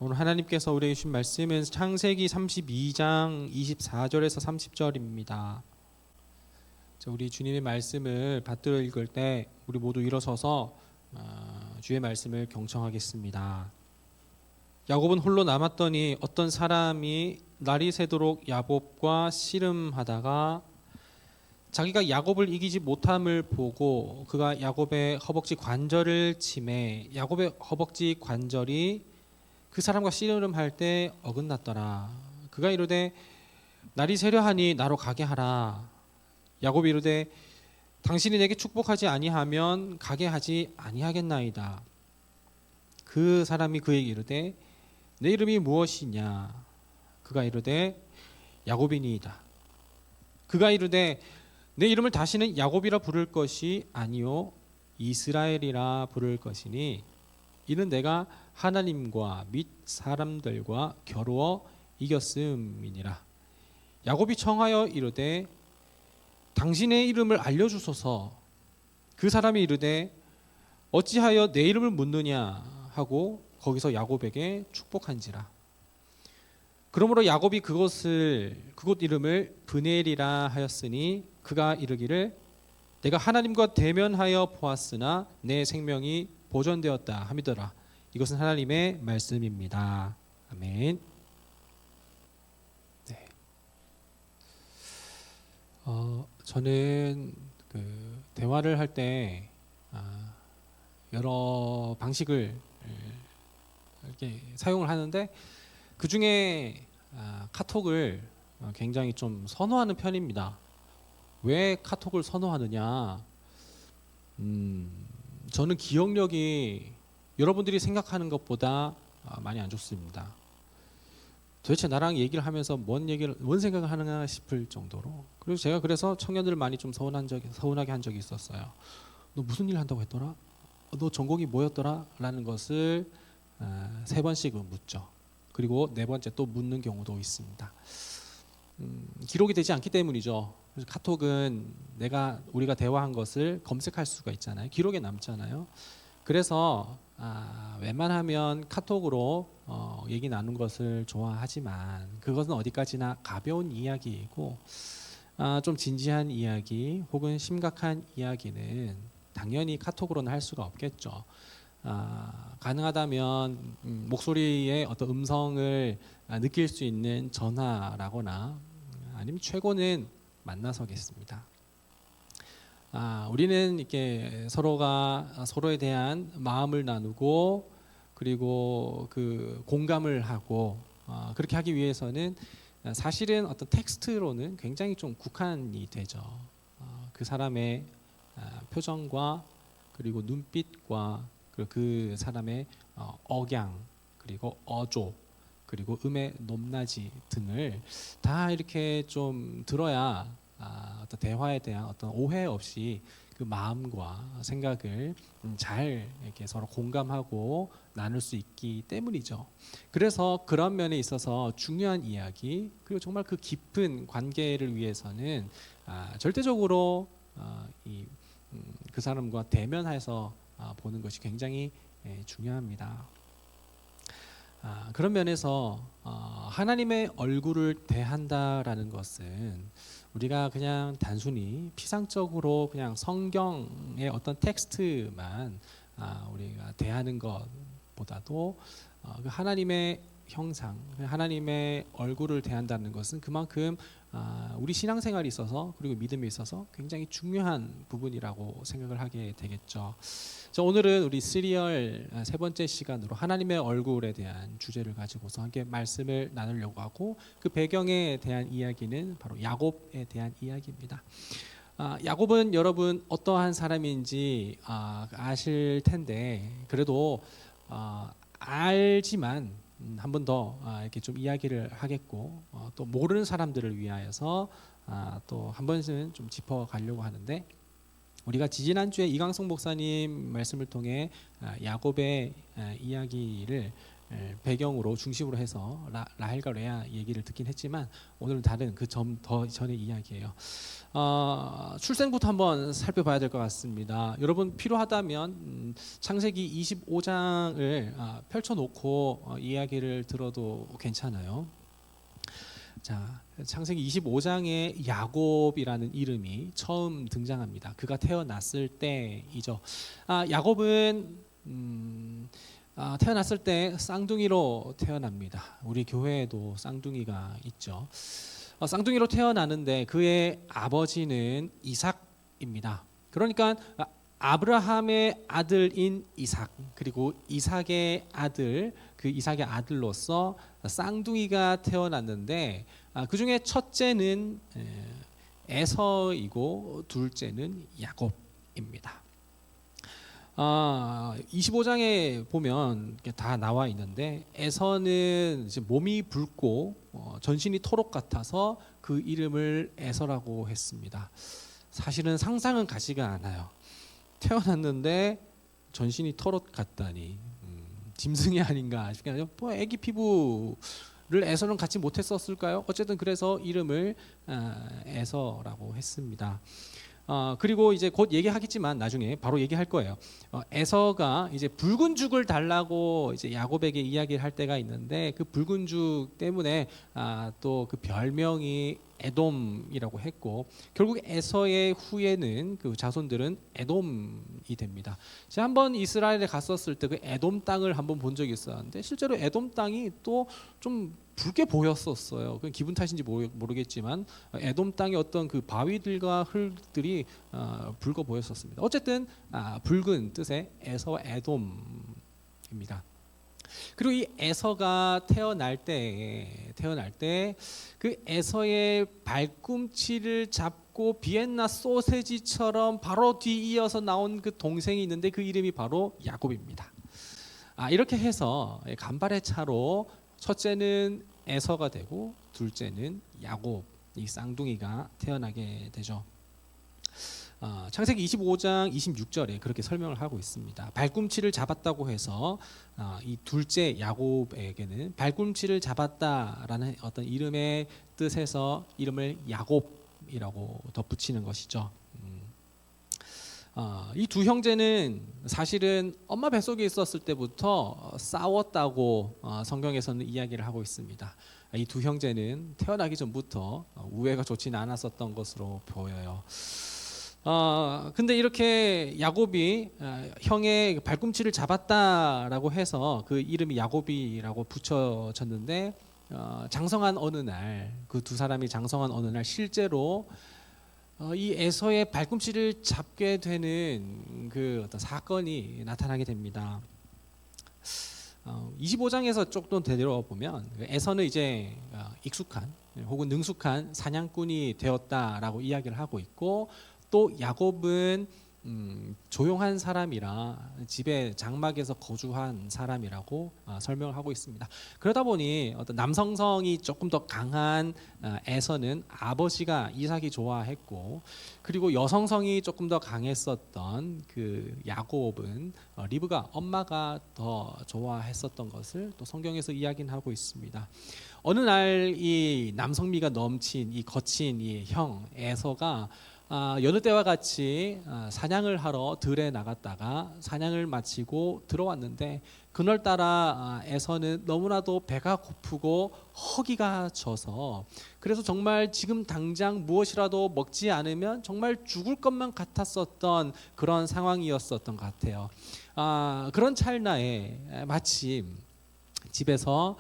오늘 하나님께서 우리에게 주신 말씀은 창세기 32장 24절에서 30절입니다. 우리 주님의 말씀을 받들어 읽을 때 우리 모두 일어서서 주의 말씀을 경청하겠습니다. 야곱은 홀로 남았더니 어떤 사람이 날이 새도록 야곱과 씨름하다가 자기가 야곱을 이기지 못함을 보고 그가 야곱의 허벅지 관절을 치매 야곱의 허벅지 관절이 그 사람과 씨름할 때 어긋났더라. 그가 이르되 날이 새려하니 나로 가게 하라. 야곱이 이르되 당신이 내게 축복하지 아니하면 가게 하지 아니하겠나이다. 그 사람이 그에게 이르되 내 이름이 무엇이냐. 그가 이르되 야곱이니이다. 그가 이르되 내 이름을 다시는 야곱이라 부를 것이 아니요 이스라엘이라 부를 것이니 이는 내가 하나님과 및 사람들과 겨루어 이겼음이니라. 야곱이 청하여 이르되 당신의 이름을 알려주소서. 그 사람이 이르되 어찌하여 내 이름을 묻느냐 하고 거기서 야곱에게 축복한지라. 그러므로 야곱이 그곳 이름을 브넬이라 하였으니 그가 이르기를 내가 하나님과 대면하여 보았으나 내 생명이 보존되었다 함이더라. 이것은 하나님의 말씀입니다. 아멘. 네. 저는 대화를 할 때 여러 방식을 이렇게 사용을 하는데 그 중에 카톡을 굉장히 좀 선호하는 편입니다. 왜 카톡을 선호하느냐? 저는 기억력이 여러분들이 생각하는 것보다 많이 안 좋습니다. 도대체 나랑 얘기를 하면서 뭔 생각을 하는가 싶을 정도로. 그리고 제가 그래서 청년들을 많이 좀 서운하게 한 적이 있었어요. 너 무슨 일 한다고 했더라? 너 전공이 뭐였더라? 라는 것을 3번씩은 묻죠. 그리고 4번째 또 묻는 경우도 있습니다. 기록이 되지 않기 때문이죠. 그래서 카톡은 우리가 대화한 것을 검색할 수가 있잖아요. 기록에 남잖아요. 그래서 웬만하면 카톡으로 얘기 나눈 것을 좋아하지만 그것은 어디까지나 가벼운 이야기이고 좀 진지한 이야기 혹은 심각한 이야기는 당연히 카톡으로는 할 수가 없겠죠. 가능하다면 목소리의 어떤 음성을 느낄 수 있는 전화라거나 아니면 최고는 만나서겠습니다. 우리는 이렇게 서로가 서로에 대한 마음을 나누고 그리고 그 공감을 하고 그렇게 하기 위해서는 사실은 어떤 텍스트로는 굉장히 좀 국한이 되죠. 그 사람의 표정과 그리고 눈빛과 그리고 그 사람의 억양 그리고 어조 그리고 음의 높낮이 등을 다 이렇게 좀 들어야 어떤 대화에 대한 어떤 오해 없이 그 마음과 생각을 잘 이렇게 서로 공감하고 나눌 수 있기 때문이죠. 그래서 그런 면에 있어서 중요한 이야기 그리고 정말 그 깊은 관계를 위해서는 절대적으로 그 사람과 대면해서 보는 것이 굉장히 중요합니다. 그런 면에서 하나님의 얼굴을 대한다라는 것은 우리가 그냥 단순히 피상적으로 그냥 성경의 어떤 텍스트만 우리가 대하는 것보다도 그 하나님의 형상, 하나님의 얼굴을 대한다는 것은 그만큼 우리 신앙생활에 있어서 그리고 믿음에 있어서 굉장히 중요한 부분이라고 생각을 하게 되겠죠. 오늘은 우리 시리얼 3번째 시간으로 하나님의 얼굴에 대한 주제를 가지고서 함께 말씀을 나누려고 하고 그 배경에 대한 이야기는 바로 야곱에 대한 이야기입니다. 야곱은 여러분 어떠한 사람인지 아실 텐데 그래도 알지만 한 번 더 이렇게 좀 이야기를 하겠고 또 모르는 사람들을 위하여서 또 한 번은 좀 짚어가려고 하는데 우리가 지지난주에 이강성 목사님 말씀을 통해 야곱의 이야기를 배경으로 중심으로 해서 라헬과 레아 얘기를 듣긴 했지만 오늘은 다른 그 점 더 전의 이야기예요. 출생부터 한번 살펴봐야 될 것 같습니다. 여러분 필요하다면 창세기 25장을 펼쳐놓고 이야기를 들어도 괜찮아요. 자, 창세기 25장에 야곱이라는 이름이 처음 등장합니다. 그가 태어났을 때이죠. 야곱은 태어났을 때 쌍둥이로 태어납니다. 우리 교회에도 쌍둥이가 있죠. 쌍둥이로 태어나는데 그의 아버지는 이삭입니다. 그러니까 아브라함의 아들인 이삭, 그리고 이삭의 아들, 그 이삭의 아들로서 쌍둥이가 태어났는데 그 중에 첫째는 에서이고 둘째는 야곱입니다. 25장에 보면 다 나와 있는데 에서는 이제 몸이 붉고 전신이 토록 같아서 그 이름을 에서라고 했습니다. 사실은 상상은 가지가 않아요. 태어났는데 전신이 토록 같다니 짐승이 아닌가 싶긴 하죠. 애기 피부를 에서는 갖지 못했었을까요? 어쨌든 그래서 이름을 에서라고 했습니다. 그리고 이제 곧 얘기하겠지만 나중에 바로 얘기할 거예요. 에서가 이제 붉은 죽을 달라고 이제 야곱에게 이야기를 할 때가 있는데 그 붉은 죽 때문에 또 그 별명이 에돔이라고 했고 결국 에서의 후예는 그 자손들은 에돔이 됩니다. 제가 한번 이스라엘에 갔었을 때 그 에돔 땅을 한번 본 적이 있었는데 실제로 에돔 땅이 또 좀 붉게 보였었어요. 그 기분 탓인지 모르겠지만 에돔 땅의 어떤 그 바위들과 흙들이 붉어 보였었습니다. 어쨌든 붉은 뜻의 에서와 에돔입니다. 그리고 이 에서가 태어날 때 그 에서의 발꿈치를 잡고 비엔나 소세지처럼 바로 뒤이어서 나온 그 동생이 있는데 그 이름이 바로 야곱입니다. 이렇게 해서 간발의 차로 첫째는 에서가 되고 둘째는 야곱, 이 쌍둥이가 태어나게 되죠. 창세기 25장 26절에 그렇게 설명을 하고 있습니다. 발꿈치를 잡았다고 해서 이 둘째 야곱에게는 발꿈치를 잡았다라는 어떤 이름의 뜻에서 이름을 야곱이라고 덧붙이는 것이죠. 이 두 형제는 사실은 엄마 뱃속에 있었을 때부터 싸웠다고 성경에서는 이야기를 하고 있습니다. 이 두 형제는 태어나기 전부터 우애가 좋지는 않았었던 것으로 보여요. 근데 이렇게 야곱이 형의 발꿈치를 잡았다라고 해서 그 이름이 야곱이라고 붙여졌는데 장성한 어느 날, 그 두 사람이 장성한 어느 날 실제로 이 에서의 발꿈치를 잡게 되는 그 어떤 사건이 나타나게 됩니다. 25장에서 조금 되돌아 보면 에서는 이제 익숙한 혹은 능숙한 사냥꾼이 되었다라고 이야기를 하고 있고 또 야곱은 조용한 사람이라 집에 장막에서 거주한 사람이라고 설명을 하고 있습니다. 그러다 보니 어떤 남성성이 조금 더 강한 에서는 아버지가 이삭이 좋아했고 그리고 여성성이 조금 더 강했었던 그 야곱은 리브가 엄마가 더 좋아했었던 것을 또 성경에서 이야기는 하고 있습니다. 어느 날 이 남성미가 넘친 이 거친 이 형 에서가 여느 때와 같이 사냥을 하러 들에 나갔다가 사냥을 마치고 들어왔는데 그날따라 에서는 너무나도 배가 고프고 허기가 져서 그래서 정말 지금 당장 무엇이라도 먹지 않으면 정말 죽을 것만 같았었던 그런 상황이었었던 것 같아요. 그런 찰나에 마침 집에서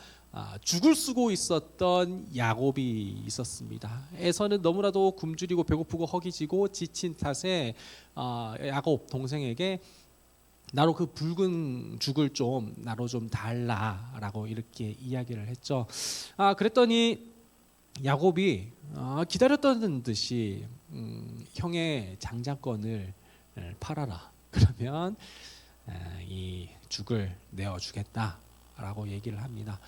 죽을 쓰고 있었던 야곱이 있었습니다. 에서는 너무나도 굶주리고 배고프고 허기지고 지친 탓에 야곱 동생에게 나로 그 붉은 죽을 좀 나로 좀 달라라고 이렇게 이야기를 했죠. 그랬더니 야곱이 기다렸던 듯이 형의 장자권을 팔아라. 그러면 이 죽을 내어주겠다라고 얘기를 합니다.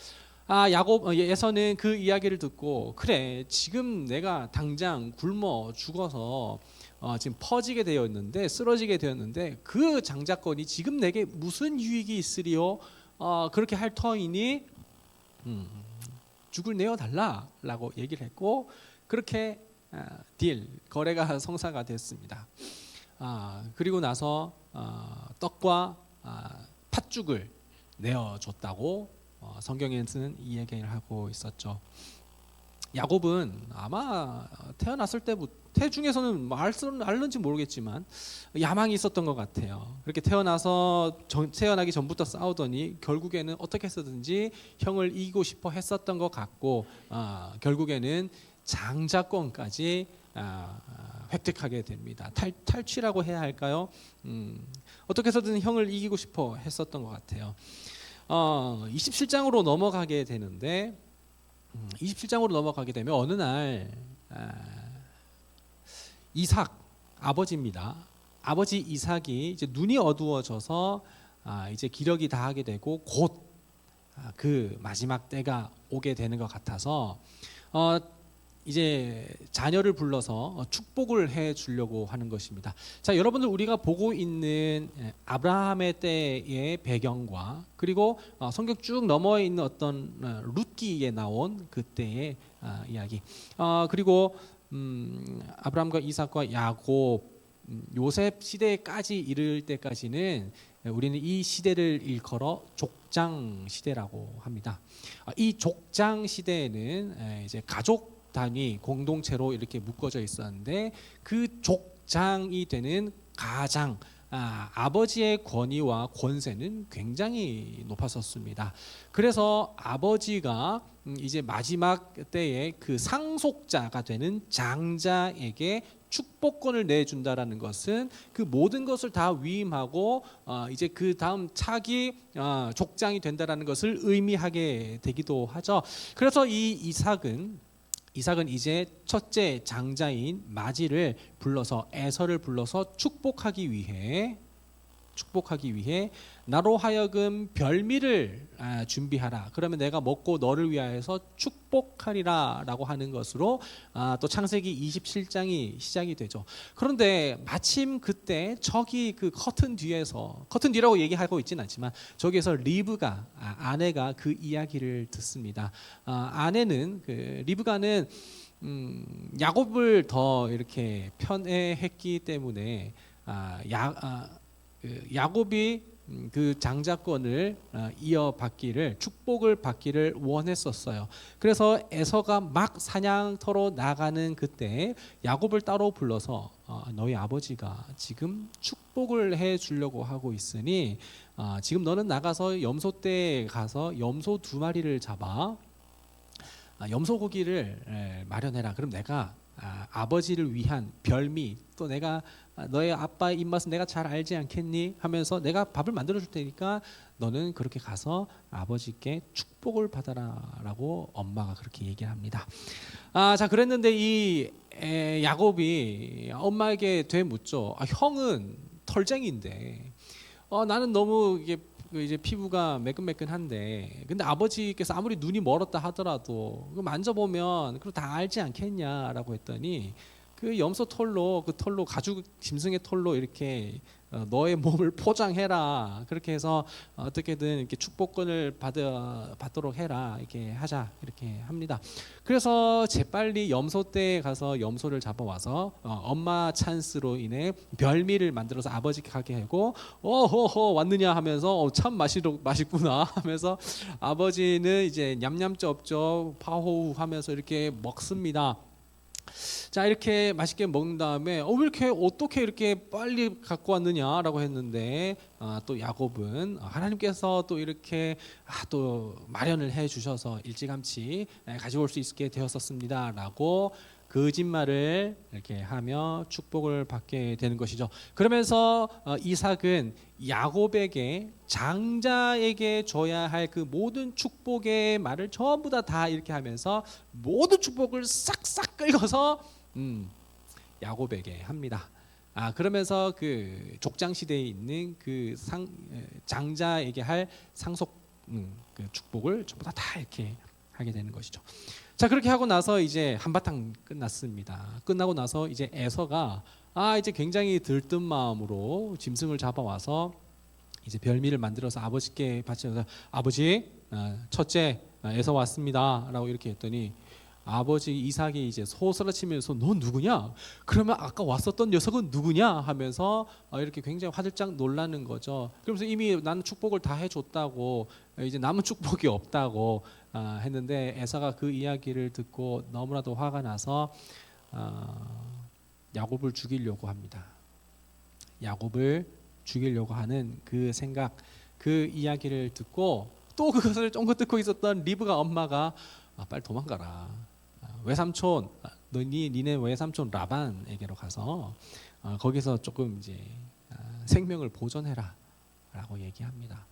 야곱에서는 그 이야기를 듣고 그래 지금 내가 당장 굶어 죽어서 지금 퍼지게 되었는데 쓰러지게 되었는데 그 장자권이 지금 내게 무슨 유익이 있으리요? 그렇게 할 터이니 죽을 내어달라라고 얘기를 했고 그렇게 거래가 성사가 됐습니다. 그리고 나서 떡과 팥죽을 내어줬다고 성경에서는 이 얘기를 하고 있었죠. 야곱은 아마 태어났을 때부터 태중에서는 알는지 모르겠지만 야망이 있었던 것 같아요. 그렇게 태어나기 전부터 싸우더니 결국에는 어떻게 해서든지 형을 이기고 싶어 했었던 것 같고 결국에는 장자권까지 획득하게 됩니다. 탈취라고 해야 할까요? 어떻게 해서든 형을 이기고 싶어 했었던 것 같아요. 27장으로 넘어가게 되는데 27장으로 넘어가게 되면 어느 날 이삭 아버지입니다. 아버지 이삭이 이제 눈이 어두워져서 이제 기력이 다하게 되고 곧 그 마지막 때가 오게 되는 것 같아서 이제 자녀를 불러서 축복을 해 주려고 하는 것입니다. 자, 여러분들 우리가 보고 있는 아브라함의 때의 배경과 그리고 성경 쭉 넘어 있는 어떤 룻기에 나온 그때의 이야기. 그리고 아브라함과 이삭과 야곱, 요셉 시대까지 이를 때까지는 우리는 이 시대를 일컬어 족장 시대라고 합니다. 이 족장 시대에는 이제 가족 단위 공동체로 이렇게 묶어져 있었는데 그 족장이 되는 가장 아버지의 권위와 권세는 굉장히 높았었습니다. 그래서 아버지가 이제 마지막 때에 그 상속자가 되는 장자에게 축복권을 내준다라는 것은 그 모든 것을 다 위임하고 이제 그 다음 차기 족장이 된다라는 것을 의미하게 되기도 하죠. 그래서 이 이삭은 이제 첫째 장자인 마지를 불러서 에서를 불러서 축복하기 위해 나로 하여금 별미를 준비하라. 그러면 내가 먹고 너를 위하여서 축복하리라라고 하는 것으로 또 창세기 27장이 시작이 되죠. 그런데 마침 그때 저기 그 커튼 뒤라고 얘기하고 있지는 않지만 저기에서 리브가 아내가 그 이야기를 듣습니다. 아내는 리브가는 야곱을 더 이렇게 편애했기 때문에 야곱이 그 장자권을 이어받기를 축복을 받기를 원했었어요. 그래서 에서가 막 사냥터로 나가는 그때 야곱을 따로 불러서 너희 아버지가 지금 축복을 해주려고 하고 있으니 지금 너는 나가서 염소떼에 가서 염소 2마리를 잡아 염소 고기를 마련해라. 그럼 내가 아버지를 위한 별미 또 내가 너의 아빠의 입맛은 내가 잘 알지 않겠니 하면서 내가 밥을 만들어 줄 테니까 너는 그렇게 가서 아버지께 축복을 받아라라고 엄마가 그렇게 얘기를 합니다. 자, 그랬는데 이 야곱이 엄마에게 되묻죠. 형은 털쟁이인데 나는 너무 이제 피부가 매끈매끈한데 근데 아버지께서 아무리 눈이 멀었다 하더라도 만져보면 그거 다 알지 않겠냐라고 했더니 그 염소 털로 가죽 짐승의 털로 이렇게 너의 몸을 포장해라. 그렇게 해서 어떻게든 이렇게 축복권을 받도록 해라. 이렇게 하자. 이렇게 합니다. 그래서 재빨리 염소떼에 가서 염소를 잡아와서 엄마 찬스로 인해 별미를 만들어서 아버지께 가게 하고 어허허 왔느냐 하면서 참 맛있구나 하면서 아버지는 이제 냠냠쩝쩝 파호우 하면서 이렇게 먹습니다. 자, 이렇게 맛있게 먹은 다음에 어떻게 이렇게 빨리 갖고 왔느냐라고 했는데 또 야곱은 하나님께서 또 이렇게 또 마련을 해 주셔서 일찌감치 가지고 올 수 있게 되었었습니다라고 거짓말을 이렇게 하며 축복을 받게 되는 것이죠. 그러면서 이삭은 야곱에게 장자에게 줘야 할 그 모든 축복의 말을 전부 다 이렇게 하면서 모든 축복을 싹싹 긁어서 야곱에게 합니다. 그러면서 그 족장 시대에 있는 그 장자에게 할 상속 그 축복을 전부 다 이렇게 하게 되는 것이죠. 자, 그렇게 하고 나서 이제 한바탕 끝났습니다. 끝나고 나서 이제 에서가 이제 굉장히 들뜬 마음으로 짐승을 잡아와서 이제 별미를 만들어서 아버지께 바쳐서 아버지 첫째 에서 왔습니다라고 이렇게 했더니 아버지 이삭이 이제 소스라치면서 너 누구냐? 그러면 아까 왔었던 녀석은 누구냐? 하면서 이렇게 굉장히 화들짝 놀라는 거죠. 그러면서 이미 나는 축복을 다 해줬다고 이제 남은 축복이 없다고 했는데 에사가 그 이야기를 듣고 너무나도 화가 나서 야곱을 죽이려고 합니다. 야곱을 죽이려고 하는 그 생각, 그 이야기를 듣고 또 그것을 쫑긋 듣고 있었던 리브가 엄마가 빨리 도망가라. 외삼촌, 니네 외삼촌 라반에게로 가서 거기서 조금 이제 생명을 보존해라라고 얘기합니다.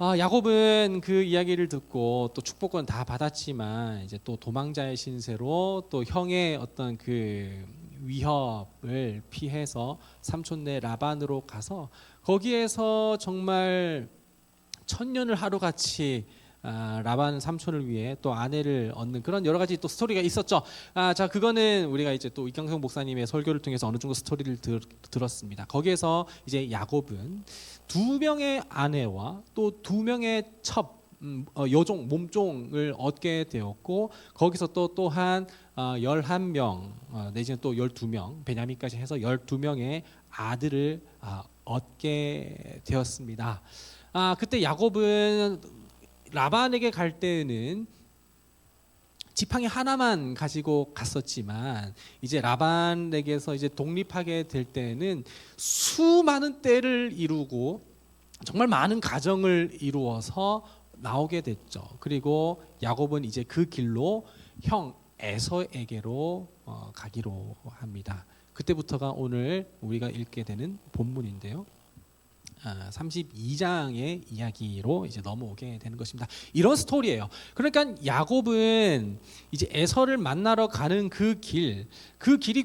야곱은 그 이야기를 듣고 또 축복은 다 받았지만 이제 또 도망자의 신세로 또 형의 어떤 그 위협을 피해서 삼촌네 라반으로 가서 거기에서 정말 천년을 하루같이 라반 삼촌을 위해 또 아내를 얻는 그런 여러 가지 또 스토리가 있었죠. 자, 그거는 우리가 이제 또 이강성 목사님의 설교를 통해서 어느 정도 스토리를 들었습니다. 거기에서 이제 야곱은 두 명의 아내와 또 두 명의 여종 몸종을 얻게 되었고 거기서 또 또한 11명 내지는 또 12명 베냐민까지 해서 12명의 아들을 얻게 되었습니다. 그때 야곱은 라반에게 갈 때는 지팡이 하나만 가지고 갔었지만 이제 라반에게서 이제 독립하게 될 때는 수많은 떼를 이루고 정말 많은 가정을 이루어서 나오게 됐죠. 그리고 야곱은 이제 그 길로 형 에서에게로 가기로 합니다. 그때부터가 오늘 우리가 읽게 되는 본문인데요. 32장의 이야기로 이제 넘어오게 되는 것입니다. 이런 스토리예요. 그러니까 야곱은 이제 에서를 만나러 가는 그 길이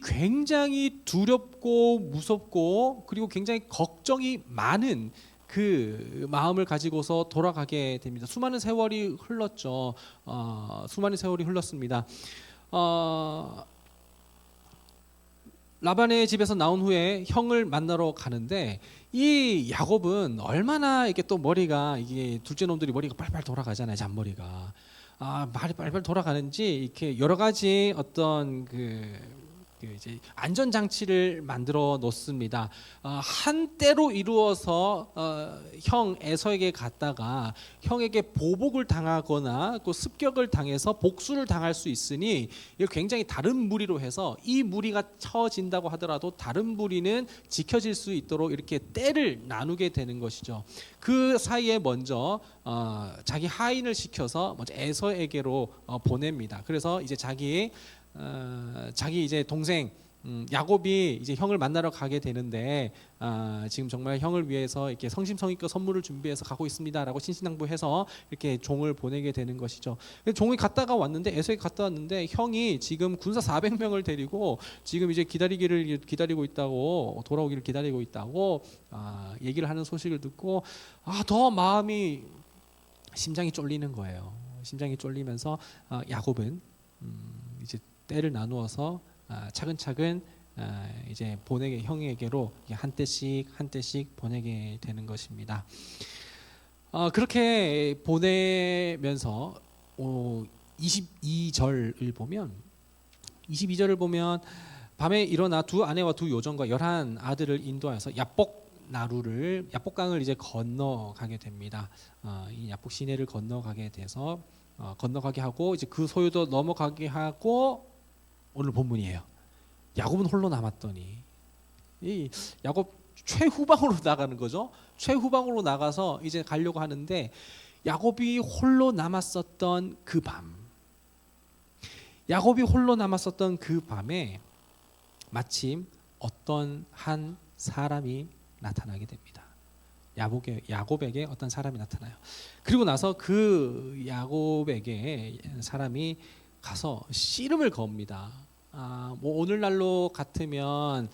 굉장히 두렵고 무섭고 그리고 굉장히 걱정이 많은 그 마음을 가지고서 돌아가게 됩니다. 수많은 세월이 흘렀죠. 수많은 세월이 흘렀습니다. 라반의 집에서 나온 후에 형을 만나러 가는데 이 야곱은 얼마나 이게 또 머리가 이게 둘째 놈들이 머리가 빨빨 돌아가잖아요. 잔머리가 말이 빨빨 돌아가는지 이렇게 여러 가지 어떤 그 이제 안전 장치를 만들어 놓습니다. 한때로 이루어서 형 에서에게 갔다가 형에게 보복을 당하거나 또 습격을 당해서 복수를 당할 수 있으니 이걸 굉장히 다른 무리로 해서 이 무리가 쳐진다고 하더라도 다른 무리는 지켜질 수 있도록 이렇게 떼를 나누게 되는 것이죠. 그 사이에 먼저 자기 하인을 시켜서 먼저 에서에게로 보냅니다. 그래서 이제 자기 이제 동생 야곱이 이제 형을 만나러 가게 되는데 지금 정말 형을 위해서 이렇게 성심성의껏 선물을 준비해서 가고 있습니다라고 신신당부해서 이렇게 종을 보내게 되는 것이죠. 종이 갔다가 왔는데 에서에 갔다 왔는데 형이 지금 군사 400명을 데리고 지금 이제 기다리고 있다고 돌아오기를 기다리고 있다고 얘기를 하는 소식을 듣고 더 마음이 심장이 쫄리는 거예요. 심장이 쫄리면서 야곱은 이제 때를 나누어서 차근차근 이제 형에게로 한 떼씩 보내게 되는 것입니다. 그렇게 보내면서 22절을 보면 밤에 일어나 두 아내와 두 요정과 11 아들을 인도하여서 야복강을 이제 건너가게 됩니다. 이 야복 시내를 건너가게 돼서 건너가게 하고 이제 그 소유도 넘어가게 하고 오늘 본문이에요. 야곱은 홀로 남았더니 이 야곱 최후방으로 나가는 거죠. 최후방으로 나가서 이제 가려고 하는데 야곱이 홀로 남았었던 그 밤에 마침 어떤 한 사람이 나타나게 됩니다. 야곱에게 어떤 사람이 나타나요. 그리고 나서 그 야곱에게 사람이 가서 씨름을 겁니다. 뭐 오늘날로 같으면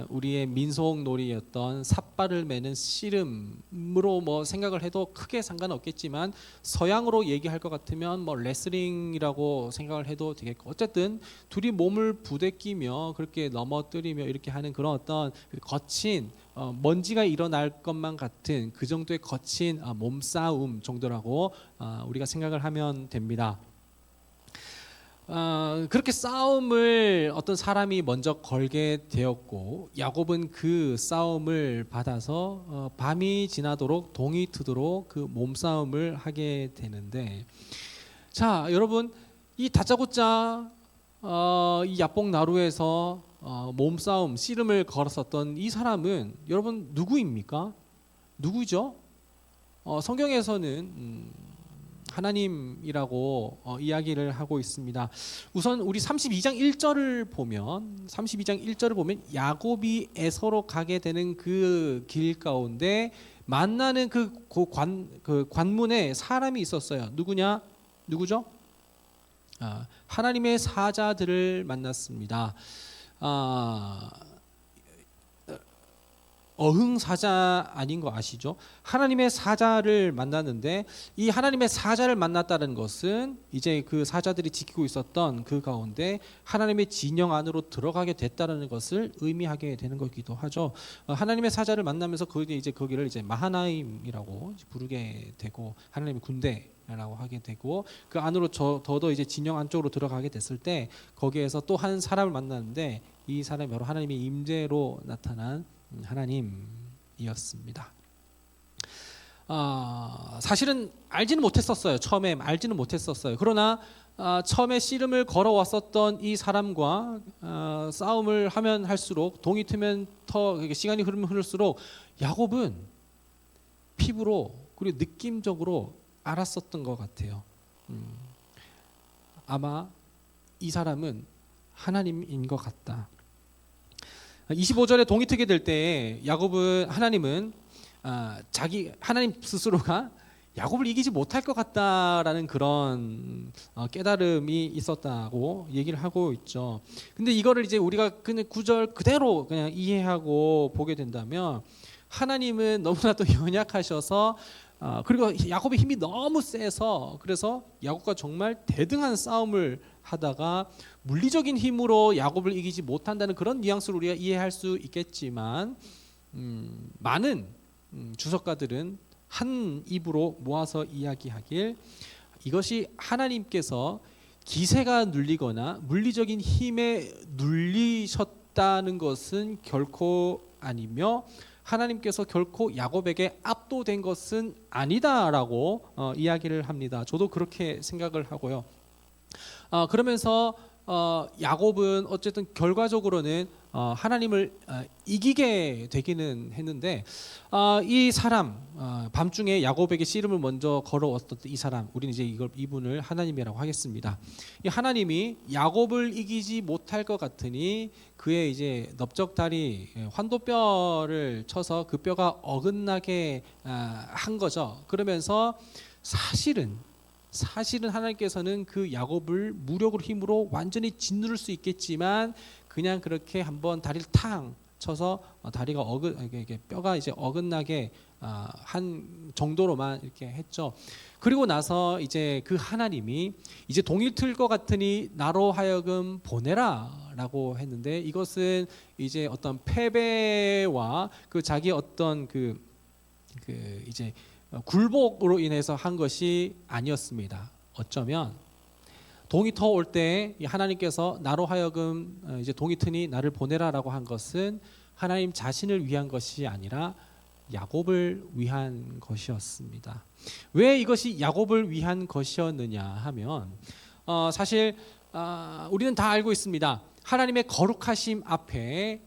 우리의 민속놀이였던 삿발을 매는 씨름으로 뭐 생각을 해도 크게 상관없겠지만 서양으로 얘기할 것 같으면 뭐 레슬링이라고 생각을 해도 되겠고 어쨌든 둘이 몸을 부대끼며 그렇게 넘어뜨리며 이렇게 하는 그런 어떤 거친 먼지가 일어날 것만 같은 그 정도의 거친 몸싸움 정도라고 우리가 생각을 하면 됩니다. 그렇게 싸움을 어떤 사람이 먼저 걸게 되었고 야곱은 그 싸움을 받아서 밤이 지나도록 동이 트도록 그 몸싸움을 하게 되는데, 자 여러분, 이 다짜고짜 이 야복 나루에서 몸싸움 씨름을 걸었었던 이 사람은 여러분 누구입니까? 누구죠? 성경에서는 하나님이라고 이야기를 하고 있습니다. 우선 우리 32장 1절을 보면 야곱이 에서로 가게 되는 그 길 가운데 만나는 그 관문에 사람이 있었어요. 누구죠? 하나님의 사자들을 만났습니다. 어흥 사자 아닌 거 아시죠? 하나님의 사자를 만났는데, 이 하나님의 사자를 만났다는 것은 이제 그 사자들이 지키고 있었던 그 가운데 하나님의 진영 안으로 들어가게 됐다는 것을 의미하게 되는 것이기도 하죠. 하나님의 사자를 만나면서 거기를 이제 마하나임이라고 부르게 되고, 하나님의 군대라고 하게 되고, 그 안으로 더더 이제 진영 안쪽으로 들어가게 됐을 때 거기에서 또 한 사람을 만났는데, 이 사람이 바로 하나님의 임재로 나타난 하나님이었습니다. 사실은 알지는 못했었어요. 처음에 알지는 못했었어요. 그러나 처음에 씨름을 걸어왔었던 이 사람과 싸움을 하면 할수록, 동이 트면 시간이 흐르면 흐를수록 야곱은 피부로 그리고 느낌적으로 알았었던 것 같아요. 아마 이 사람은 하나님인 것 같다. 25절에 동이 트게 될 때 하나님 스스로가 야곱을 이기지 못할 것 같다라는 그런 깨달음이 있었다고 얘기를 하고 있죠. 근데 이거를 이제 우리가 그냥 구절 그대로 그냥 이해하고 보게 된다면, 하나님은 너무나도 연약하셔서 그리고 야곱의 힘이 너무 세서, 그래서 야곱과 정말 대등한 싸움을 하다가 물리적인 힘으로 야곱을 이기지 못한다는 그런 뉘앙스로 우리가 이해할 수 있겠지만, 많은 주석가들은 한 입으로 모아서 이야기하길, 이것이 하나님께서 기세가 눌리거나 물리적인 힘에 눌리셨다는 것은 결코 아니며, 하나님께서 결코 야곱에게 압도된 것은 아니다라고 이야기를 합니다. 저도 그렇게 생각을 하고요. 그러면서 야곱은 어쨌든 결과적으로는 하나님을 이기게 되기는 했는데, 이 사람, 밤중에 야곱에게 씨름을 먼저 걸어왔던 이 사람, 우리는 이제 이분을 하나님이라고 하겠습니다. 이 하나님이 야곱을 이기지 못할 것 같으니 그의 이제 넓적다리 환도뼈를 쳐서 그 뼈가 어긋나게 한 거죠. 그러면서 사실은 하나님께서는 그 야곱을 무력으로 힘으로 완전히 짓누를 수 있겠지만, 그냥 그렇게 한번 다리를 탕 쳐서 다리가 뼈가 이제 어긋나게 한 정도로만 이렇게 했죠. 그리고 나서 이제 그 하나님이 이제 동이 틀 것 같으니 나로 하여금 보내라라고 했는데, 이것은 이제 어떤 패배와 그 자기 어떤 그 이제 굴복으로 인해서 한 것이 아니었습니다. 어쩌면 동이 터 올 때 하나님께서 나로 하여금 이제 동이 트니 나를 보내라라고 한 것은 하나님 자신을 위한 것이 아니라 야곱을 위한 것이었습니다. 왜 이것이 야곱을 위한 것이었느냐 하면, 사실 우리는 다 알고 있습니다. 하나님의 거룩하심 앞에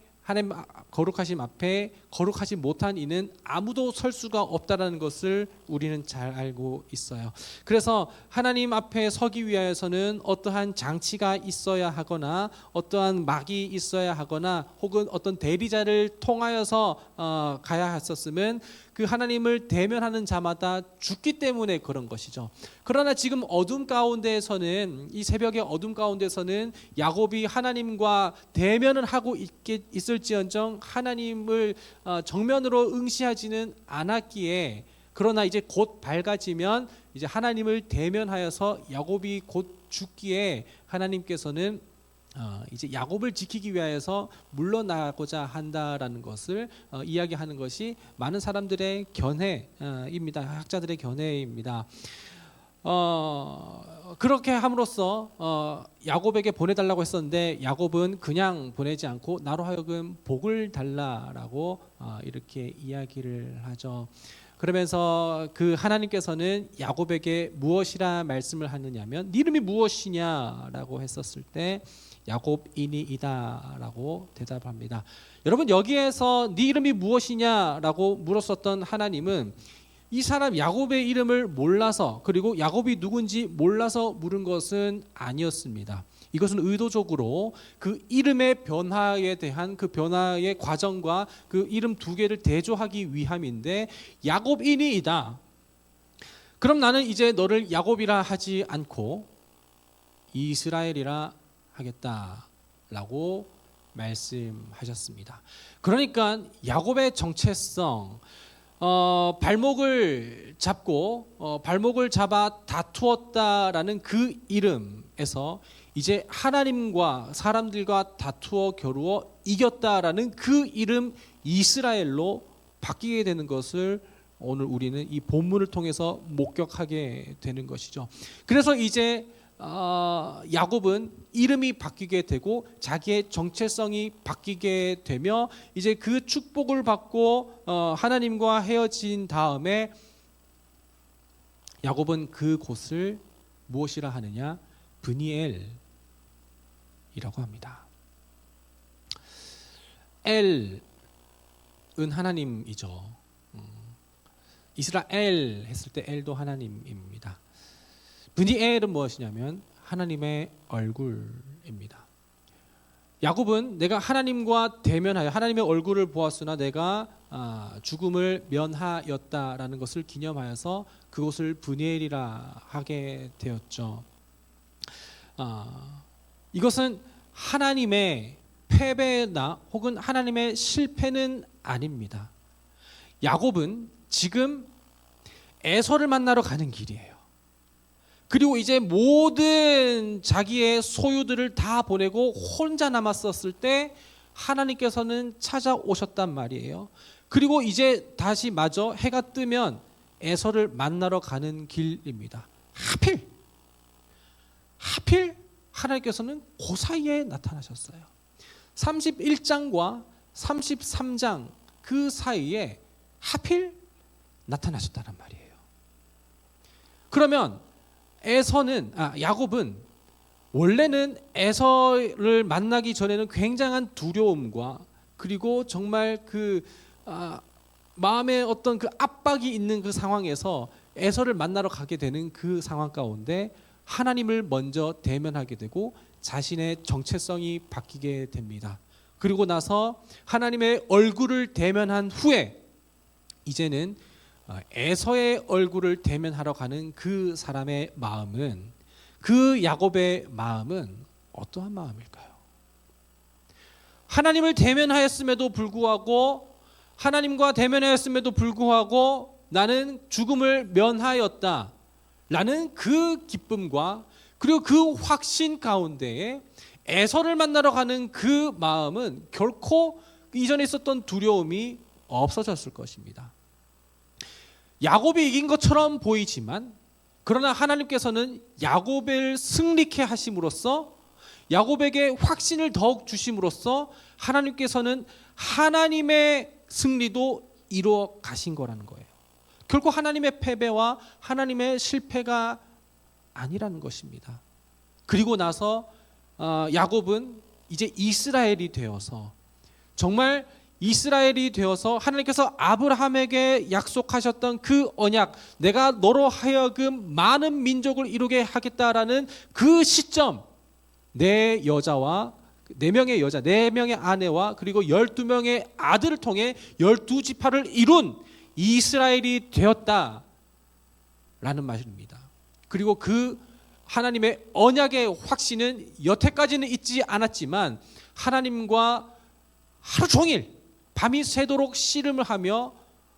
거룩하지 못한 이는 아무도 설 수가 없다라는 것을 우리는 잘 알고 있어요. 그래서 하나님 앞에 서기 위하여서는 어떠한 장치가 있어야 하거나, 어떠한 막이 있어야 하거나, 혹은 어떤 대리자를 통하여서 가야 했었으면 그 하나님을 대면하는 자마다 죽기 때문에 그런 것이죠. 그러나 지금 어둠 가운데에서는, 이 새벽의 어둠 가운데서는 야곱이 하나님과 대면을 하고 있을지언정 하나님을 정면으로 응시하지는 않았기에, 그러나 이제 곧 밝아지면 이제 하나님을 대면하여서 야곱이 곧 죽기에 하나님께서는 이제 야곱을 지키기 위하여서 물러나고자 한다라는 것을 이야기하는 것이 많은 사람들의 견해입니다. 학자들의 견해입니다. 그렇게 함으로써 야곱에게 보내달라고 했었는데 야곱은 그냥 보내지 않고 나로 하여금 복을 달라라고 이렇게 이야기를 하죠. 그러면서 그 하나님께서는 야곱에게 무엇이라 말씀을 하느냐면 네 이름이 무엇이냐라고 했었을 때 야곱이니이다라고 대답합니다. 여러분, 여기에서 네 이름이 무엇이냐라고 물었었던 하나님은 이 사람 야곱의 이름을 몰라서, 그리고 야곱이 누군지 몰라서 물은 것은 아니었습니다. 이것은 의도적으로 그 이름의 변화에 대한 그 변화의 과정과 그 이름 두 개를 대조하기 위함인데, 야곱이니이다. 그럼 나는 이제 너를 야곱이라 하지 않고 이스라엘이라 하겠다라고 말씀하셨습니다. 그러니까 야곱의 정체성, 발목을 잡아 다투었다라는 그 이름에서 이제 하나님과 사람들과 다투어 겨루어 이겼다라는 그 이름 이스라엘로 바뀌게 되는 것을 오늘 우리는 이 본문을 통해서 목격하게 되는 것이죠. 그래서 이제 야곱은 이름이 바뀌게 되고 자기의 정체성이 바뀌게 되며 이제 그 축복을 받고 하나님과 헤어진 다음에 야곱은 그 곳을 무엇이라 하느냐? 브니엘이라고 합니다. 엘은 하나님이죠. 이스라엘 했을 때 엘도 하나님입니다. 브니엘은 무엇이냐면 하나님의 얼굴입니다. 야곱은 내가 하나님과 대면하여 하나님의 얼굴을 보았으나 내가 죽음을 면하였다라는 것을 기념하여서 그곳을 브니엘이라 하게 되었죠. 이것은 하나님의 패배나 혹은 하나님의 실패는 아닙니다. 야곱은 지금 에서를 만나러 가는 길이에요. 그리고 이제 모든 자기의 소유들을 다 보내고 혼자 남았었을 때 하나님께서는 찾아오셨단 말이에요. 그리고 이제 다시 마저 해가 뜨면 에서를 만나러 가는 길입니다. 하필 하나님께서는 그 사이에 나타나셨어요. 31장과 33장 그 사이에 하필 나타나셨다는 말이에요. 그러면 야곱은 원래는 에서를 만나기 전에는 굉장한 두려움과 그리고 정말 마음에 어떤 그 압박이 있는 그 상황에서 에서를 만나러 가게 되는 그 상황 가운데 하나님을 먼저 대면하게 되고 자신의 정체성이 바뀌게 됩니다. 그리고 나서 하나님의 얼굴을 대면한 후에 이제는 에서의 얼굴을 대면하러 가는 그 사람의 마음은, 그 야곱의 마음은 어떠한 마음일까요? 하나님을 대면하였음에도 불구하고, 하나님과 대면하였음에도 불구하고 나는 죽음을 면하였다 라는 그 기쁨과 그리고 그 확신 가운데에 에서를 만나러 가는 그 마음은 결코 이전에 있었던 두려움이 없어졌을 것입니다. 야곱이 이긴 것처럼 보이지만 그러나 하나님께서는 야곱을 승리케 하심으로써, 야곱에게 확신을 더욱 주심으로써 하나님께서는 하나님의 승리도 이루어 가신 거라는 거예요. 결코 하나님의 패배와 하나님의 실패가 아니라는 것입니다. 그리고 나서 야곱은 이제 이스라엘이 되어서, 정말 이스라엘이 되어서 하나님께서 아브라함에게 약속하셨던 그 언약, 내가 너로 하여금 많은 민족을 이루게 하겠다라는 그 시점, 네 명의 여자, 4명의 아내와 그리고 12명의 아들을 통해 12지파를 이룬 이스라엘이 되었다라는 말입니다. 그리고 그 하나님의 언약의 확신은 여태까지는 있지 않았지만 하나님과 하루 종일 밤이 새도록 씨름을 하며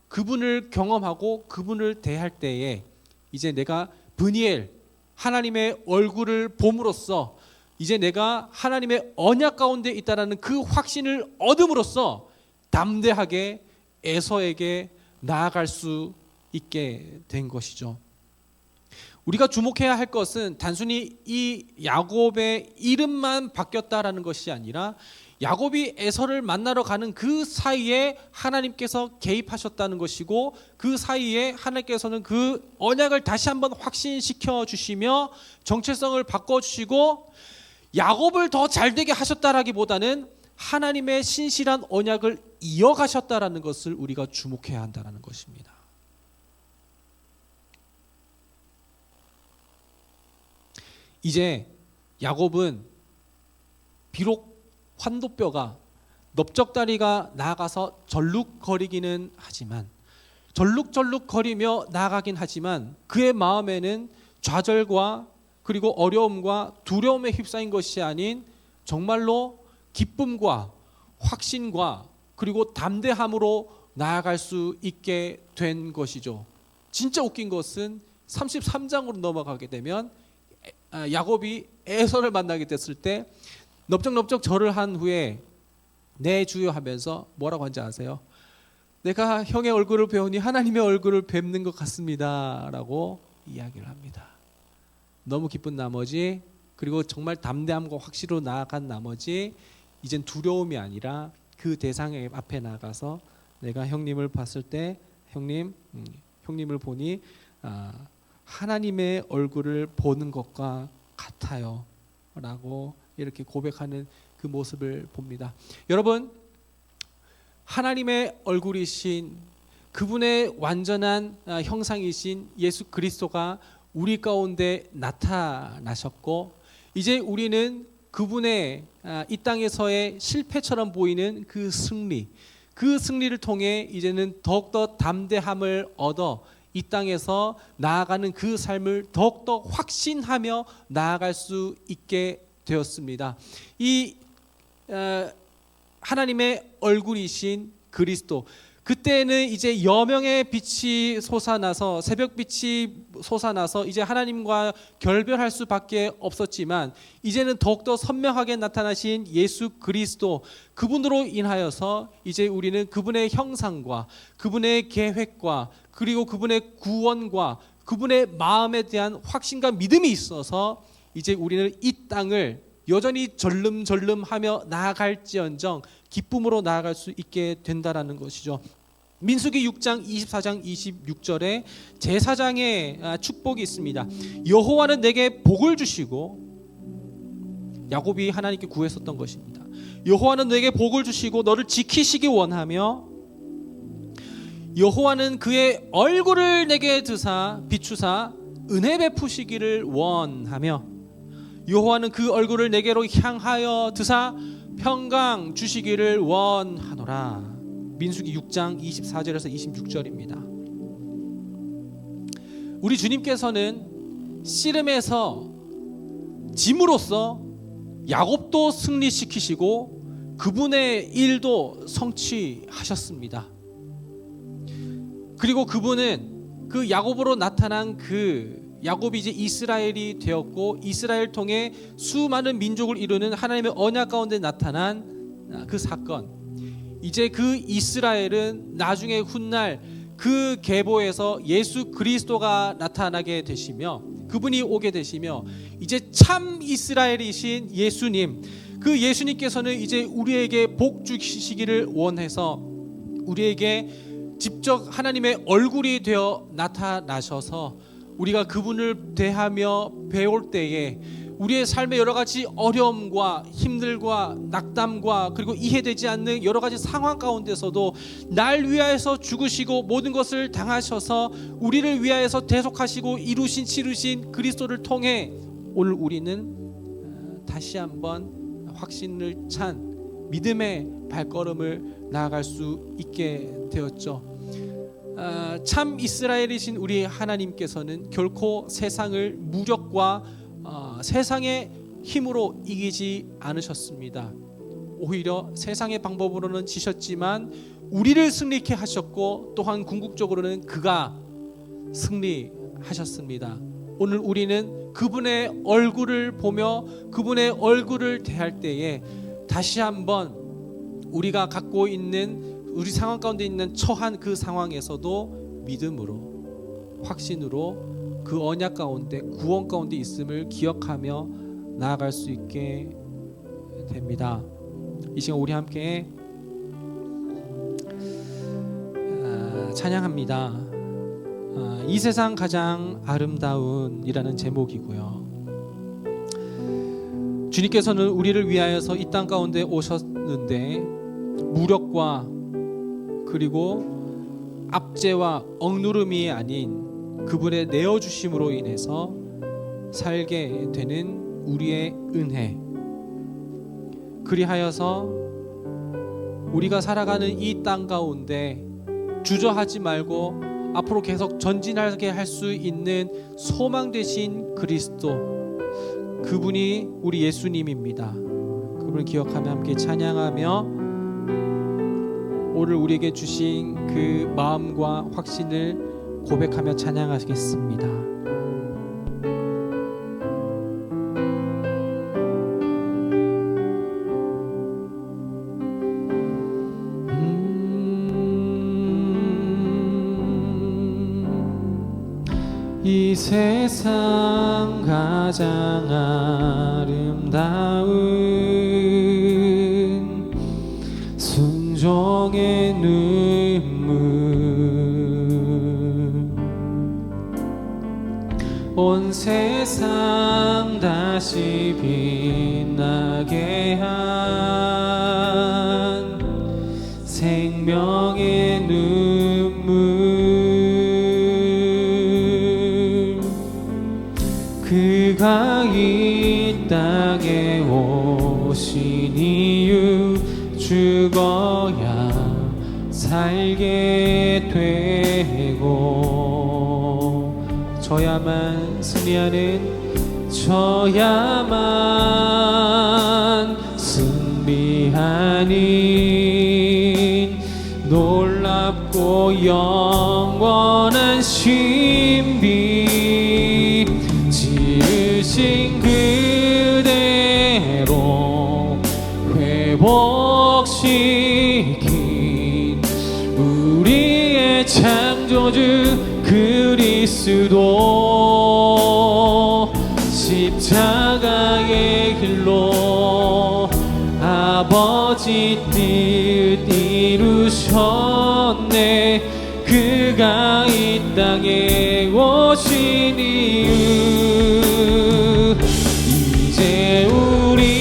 그분을 경험하고 그분을 대할 때에 이제 내가 브니엘, 하나님의 얼굴을 봄으로써 이제 내가 하나님의 언약 가운데 있다라는 그 확신을 얻음으로써 담대하게 에서에게 나아갈 수 있게 된 것이죠. 우리가 주목해야 할 것은 단순히 이 야곱의 이름만 바뀌었다라는 것이 아니라 야곱이 에서를 만나러 가는 그 사이에 하나님께서 개입하셨다는 것이고, 그 사이에 하나님께서는 그 언약을 다시 한번 확신시켜 주시며 정체성을 바꿔주시고 야곱을 더 잘되게 하셨다라기보다는 하나님의 신실한 언약을 이어가셨다라는 것을 우리가 주목해야 한다는 것입니다. 이제 야곱은 비록 환도뼈가 넓적다리가 나아가서 절룩거리기는 하지만, 절룩절룩거리며 나아가긴 하지만 그의 마음에는 좌절과 그리고 어려움과 두려움에 휩싸인 것이 아닌 정말로 기쁨과 확신과 그리고 담대함으로 나아갈 수 있게 된 것이죠. 진짜 웃긴 것은 33장으로 넘어가게 되면 야곱이 에서를 만나게 됐을 때 넓적넓적 절을 한 후에 내 주여 하면서 뭐라고 한지 아세요? 내가 형의 얼굴을 배우니 하나님의 얼굴을 뵙는 것 같습니다 라고 이야기를 합니다. 너무 기쁜 나머지, 그리고 정말 담대함과 확신으로 나아간 나머지 이젠 두려움이 아니라 그 대상 앞에 나가서 내가 형님을 봤을 때 형님을 보니 하나님의 얼굴을 보는 것과 같아요 라고 이렇게 고백하는 그 모습을 봅니다. 여러분, 하나님의 얼굴이신 그분의 완전한 형상이신 예수 그리스도가 우리 가운데 나타나셨고, 이제 우리는 그분의 이 땅에서의 실패처럼 보이는 그 승리를 통해 이제는 더욱더 담대함을 얻어 이 땅에서 나아가는 그 삶을 더욱더 확신하며 나아갈 수 있게 되었습니다. 이 하나님의 얼굴이신 그리스도, 그때는 이제 여명의 빛이 솟아나서, 새벽빛이 솟아나서 이제 하나님과 결별할 수밖에 없었지만, 이제는 더욱더 선명하게 나타나신 예수 그리스도, 그분으로 인하여서 이제 우리는 그분의 형상과 그분의 계획과 그리고 그분의 구원과 그분의 마음에 대한 확신과 믿음이 있어서 이제 우리는 이 땅을 여전히 절름절름하며 나아갈지언정 기쁨으로 나아갈 수 있게 된다라는 것이죠. 민수기 6장 24장 26절에 제사장의 축복이 있습니다. 여호와는 내게 복을 주시고, 야곱이 하나님께 구했었던 것입니다. 여호와는 내게 복을 주시고 너를 지키시기 원하며, 여호와는 그의 얼굴을 내게 드사 비추사 은혜 베푸시기를 원하며, 여호와는 그 얼굴을 내게로 향하여 드사 평강 주시기를 원하노라. 민수기 6장 24절에서 26절입니다. 우리 주님께서는 씨름에서 짐으로써 야곱도 승리시키시고 그분의 일도 성취하셨습니다. 그리고 그분은 그 야곱으로 나타난 그 야곱이 이제 이스라엘이 되었고, 이스라엘 통해 수많은 민족을 이루는 하나님의 언약 가운데 나타난 그 사건, 이제 그 이스라엘은 나중에 훗날 그 계보에서 예수 그리스도가 나타나게 되시며, 그분이 오게 되시며, 이제 참 이스라엘이신 예수님, 그 예수님께서는 이제 우리에게 복 주시기를 원해서 우리에게 직접 하나님의 얼굴이 되어 나타나셔서 우리가 그분을 대하며 배울 때에 우리의 삶의 여러 가지 어려움과 힘들과 낙담과 그리고 이해되지 않는 여러 가지 상황 가운데서도 날 위하여서 죽으시고 모든 것을 당하셔서 우리를 위하여서 대속하시고 이루신 치르신 그리스도를 통해 오늘 우리는 다시 한번 확신을 찬 믿음의 발걸음을 나아갈 수 있게 되었죠. 참 이스라엘이신 우리 하나님께서는 결코 세상을 무력과 세상의 힘으로 이기지 않으셨습니다. 오히려 세상의 방법으로는 지셨지만 우리를 승리케 하셨고, 또한 궁극적으로는 그가 승리하셨습니다. 오늘 우리는 그분의 얼굴을 보며 그분의 얼굴을 대할 때에 다시 한번 우리가 갖고 있는 우리 상황 가운데 있는 처한 그 상황에서도 믿음으로 확신으로 그 언약 가운데 구원 가운데 있음을 기억하며 나아갈 수 있게 됩니다. 이 시간 우리 함께 찬양합니다. 이 세상 가장 아름다운 이라는 제목이고요. 주님께서는 우리를 위하여서 이 땅 가운데 오셨는데 무력과 그리고 압제와 억누름이 아닌 그분의 내어주심으로 인해서 살게 되는 우리의 은혜, 그리하여서 우리가 살아가는 이 땅 가운데 주저하지 말고 앞으로 계속 전진하게 할 수 있는 소망 되신 그리스도, 그분이 우리 예수님입니다. 그분을 기억하며 함께 찬양하며 오늘 우리에게 주신 그 마음과 확신을 고백하며 찬양하시겠습니다. 이 세상 가장 아름다운 순종의 눈물, 온 세상 다시 빛나게 한 생명의 눈물, 그가 이 땅에 오신 이유 죽어야 살게 되고 저야만 승리하는 놀랍고 영원한 신비, 지으신 그대로 회복시킨 우리의 창조주 그리스도, 십자가의 길로 아버지 뜻 이루셨네. 그가 이 땅에 오신 이유, 이제 우리에게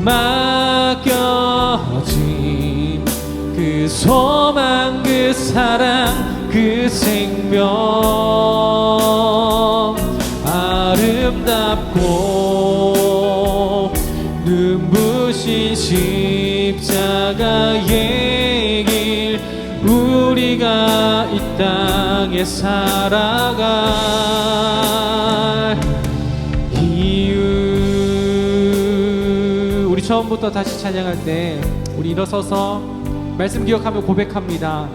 맡겨진 그 소망, 그 사랑, 그 생명, 아름답고 눈부신 십자가의 길, 우리가 이 땅에 살아갈 이유. 우리 처음부터 다시 찬양할 때 우리 일어서서 말씀 기억하며 고백합니다.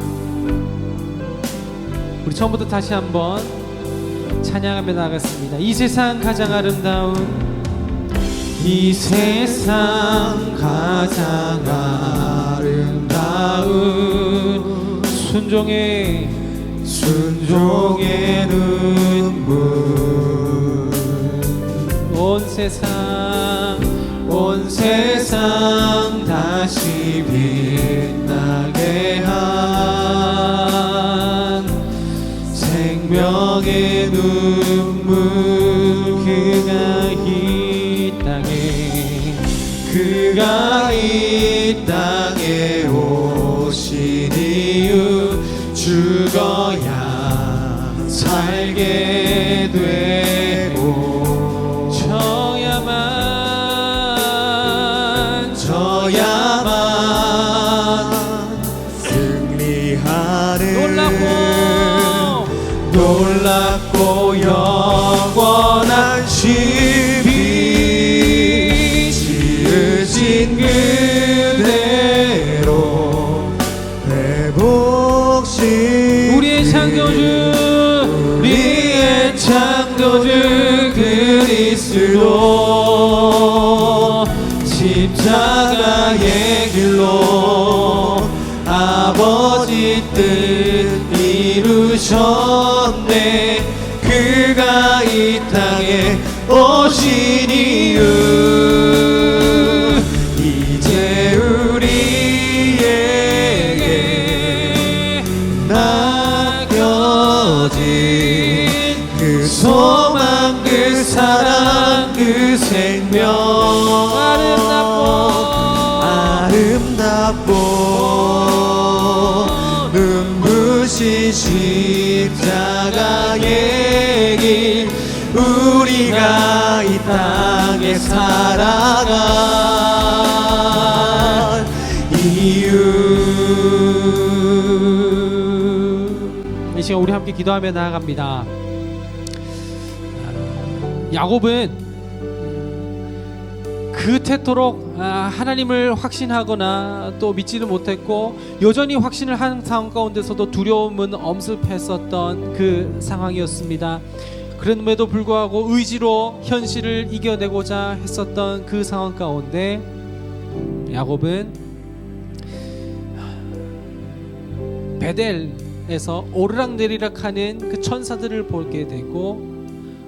우리 처음부터 다시 한번 찬양하며 나가겠습니다. 이 세상 가장 아름다운, 이 세상 가장 아름다운 순종의 눈물, 온 세상 다시 빛나게 한 생명의 눈물, 그가 이 땅에 오신 이유, 죽어야 살게 되고 저야만 승리하는 놀랍고 영원한 신비, 지으신 그대로 회복시 우리의 창조주, 우리의 그리스도 십자가의 길로 아버지 뜻 이루셨네. 그가 이 땅에 오신 이유 이제 우리에게 맡겨진 그 소망 그 사랑 그 생명 아름답고 눈부신 십자가의 길 우리가 이 땅에 살아간 이유. 이 시간 우리 함께 기도하며 나아갑니다. 야곱은 그토록 하나님을 확신하거나 또 믿지는 못했고 여전히 확신을 한 상황 가운데서도 두려움은 엄습했었던 그 상황이었습니다. 그럼에도 불구하고 의지로 현실을 이겨내고자 했었던 그 상황 가운데 야곱은 베델에서 오르락내리락하는 그 천사들을 보게 되고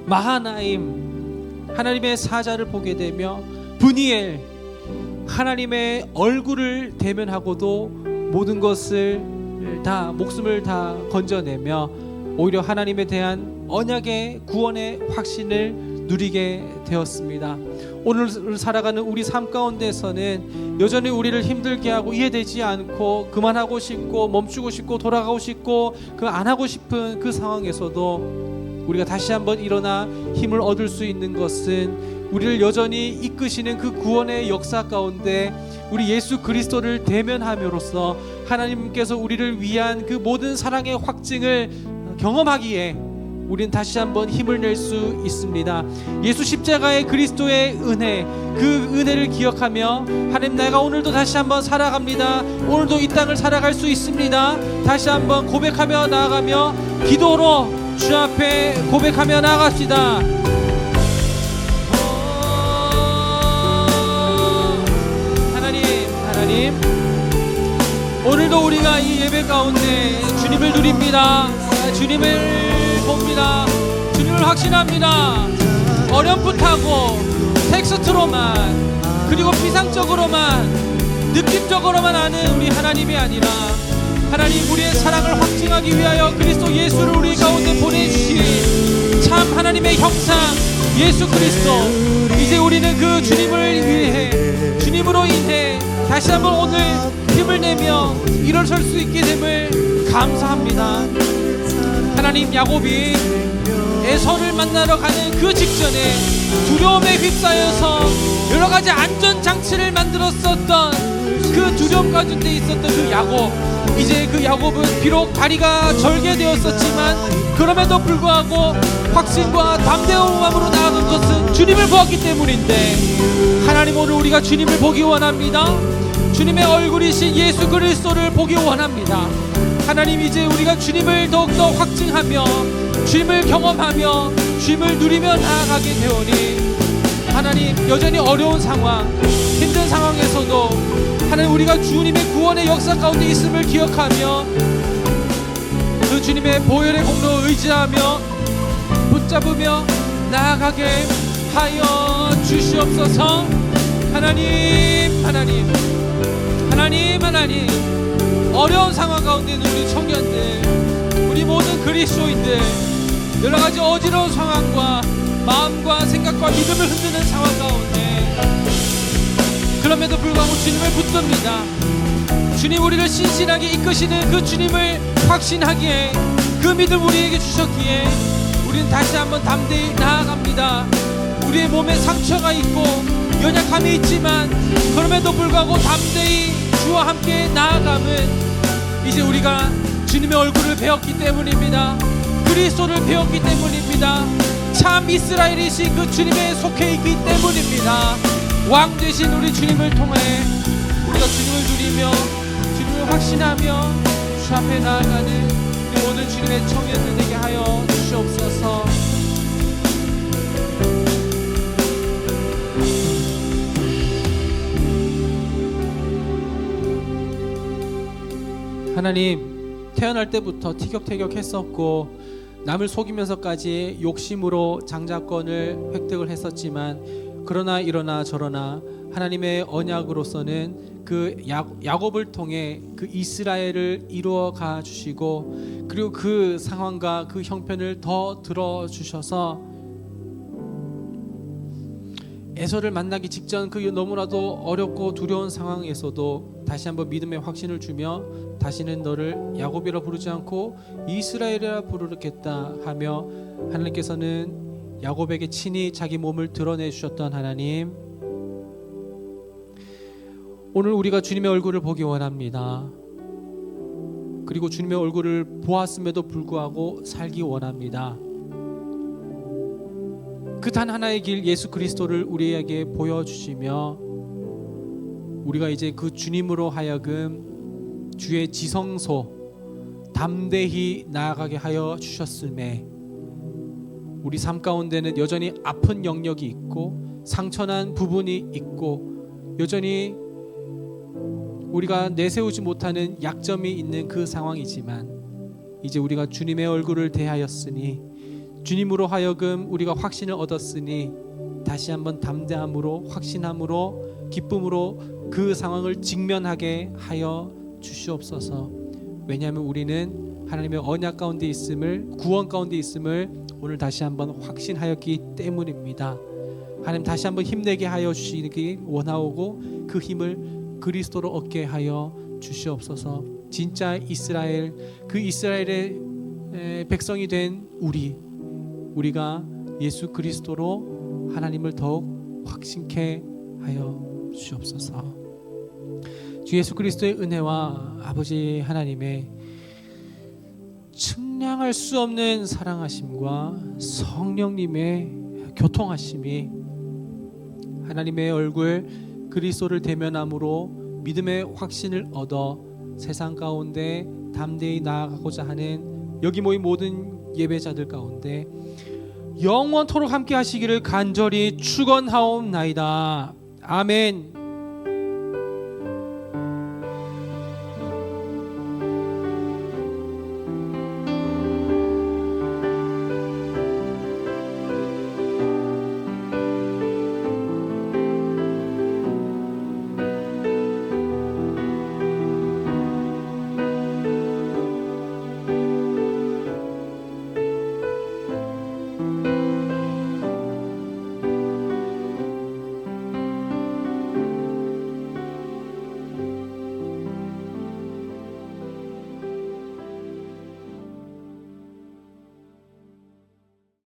마하나임 하나님의 사자를 보게 되며 브니엘 하나님의 얼굴을 대면하고도 모든 것을 다 목숨을 다 건져내며 오히려 하나님에 대한 언약의 구원의 확신을 누리게 되었습니다. 오늘 살아가는 우리 삶 가운데서는 여전히 우리를 힘들게 하고 이해되지 않고 그만하고 싶고 멈추고 싶고 돌아가고 싶고 그 안 하고 싶은 그 상황에서도 우리가 다시 한번 일어나 힘을 얻을 수 있는 것은 우리를 여전히 이끄시는 그 구원의 역사 가운데 우리 예수 그리스도를 대면함으로써 하나님께서 우리를 위한 그 모든 사랑의 확증을 경험하기에 우리는 다시 한번 힘을 낼 수 있습니다. 예수 십자가의 그리스도의 은혜, 그 은혜를 기억하며 하나님 내가 오늘도 다시 한번 살아갑니다. 오늘도 이 땅을 살아갈 수 있습니다. 다시 한번 고백하며 나아가며 기도로 주 앞에 고백하며 나아갑시다. 하나님 오늘도 우리가 이 예배 가운데 주님을 누립니다. 주님을 봅니다. 주님을 확신합니다. 어렴풋하고 텍스트로만 그리고 피상적으로만 느낌적으로만 아는 우리 하나님이 아니라 하나님 우리의 사랑을 확증하기 위하여 그리스도 예수를 우리 가운데 보내주신 참 하나님의 형상 예수 그리스도 이제 우리는 그 주님을 위해 주님으로 인해 다시 한번 오늘 힘을 내며 일어설 수 있게 됨을 감사합니다. 하나님 야곱이 에서를 만나러 가는 그 직전에 두려움에 휩싸여서 여러가지 안전장치를 만들었었던 그 두려움 가운데 있었던 그 야곱 이제 그 야곱은 비록 다리가 절개되었었지만 그럼에도 불구하고 확신과 담대한 마음으로 나아간 것은 주님을 보았기 때문인데 하나님 오늘 우리가 주님을 보기 원합니다. 주님의 얼굴이신 예수 그리스도를 보기 원합니다. 하나님 이제 우리가 주님을 더욱더 확증하며 주님을 경험하며 주님을 누리며 나아가게 되오니 하나님 여전히 어려운 상황 힘든 상황에서도 하나님 우리가 주님의 구원의 역사 가운데 있음을 기억하며 그 주님의 보혈의 공로를 의지하며 붙잡으며 나아가게 하여 주시옵소서. 하나님 어려운 상황 가운데 있는 우리 청년들 우리 모든 그리스도인들 여러가지 어지러운 상황과 마음과 생각과 믿음을 흔드는 상황 가운데 그럼에도 불구하고 주님을 붙듭니다. 주님 우리를 신실하게 이끄시는 그 주님을 확신하기에 그 믿음 우리에게 주셨기에 우리는 다시 한번 담대히 나아갑니다. 우리의 몸에 상처가 있고 연약함이 있지만 그럼에도 불구하고 담대히 주와 함께 나아감은 이제 우리가 주님의 얼굴을 배웠기 때문입니다. 그리스도를 배웠기 때문입니다. 참 이스라엘이신 그 주님에 속해 있기 때문입니다. 왕 되신 우리 주님을 통해 우리가 주님을 누리며 주님을 확신하며 주 앞에 나아가는 우리 모든 주님의 청년들 되게 하여 주시옵소서. 하나님, 태어날 때부터 티격태격했었고 남을 속이면서까지 욕심으로 장자권을 획득을 했었지만, 그러나 이러나 저러나 하나님의 언약으로서는 그 야곱을 통해 그 이스라엘을 이루어 가 주시고, 그리고 그 상황과 그 형편을 더 들어 주셔서 에서를 만나기 직전 그 너무나도 어렵고 두려운 상황에서도 다시 한번 믿음의 확신을 주며, 다시는 너를 야곱이라 부르지 않고 이스라엘이라 부르겠다 하며, 하나님께서는 야곱에게 친히 자기 몸을 드러내 주셨던 하나님, 오늘 우리가 주님의 얼굴을 보기 원합니다. 그리고 주님의 얼굴을 보았음에도 불구하고 살기 원합니다. 그 단 하나의 길 예수 그리스도를 우리에게 보여주시며, 우리가 이제 그 주님으로 하여금 주의 지성소 담대히 나아가게 하여 주셨음에, 우리 삶 가운데는 여전히 아픈 영역이 있고 상처난 부분이 있고 여전히 우리가 내세우지 못하는 약점이 있는 그 상황이지만, 이제 우리가 주님의 얼굴을 대하였으니, 주님으로 하여금 우리가 확신을 얻었으니, 다시 한번 담대함으로, 확신함으로, 기쁨으로 그 상황을 직면하게 하여 주시옵소서. 왜냐하면 우리는 하나님의 언약 가운데 있음을, 구원 가운데 있음을 오늘 다시 한번 확신하였기 때문입니다. 하나님, 다시 한번 힘내게 하여 주시기 원하오고 그 힘을 그리스도로 얻게 하여 주시옵소서. 진짜 이스라엘, 그 이스라엘의 백성이 된 우리가 예수 그리스도로 하나님을 더욱 확신케 하여 주시옵소서. 주 예수 그리스도의 은혜와 아버지 하나님의 측량할 수 없는 사랑하심과 성령님의 교통하심이 하나님의 얼굴 그리스도를 대면함으로 믿음의 확신을 얻어 세상 가운데 담대히 나아가고자 하는 여기 모인 모든 예배자들 가운데 영원토록 함께 하시기를 간절히 축원하옵나이다. 아멘.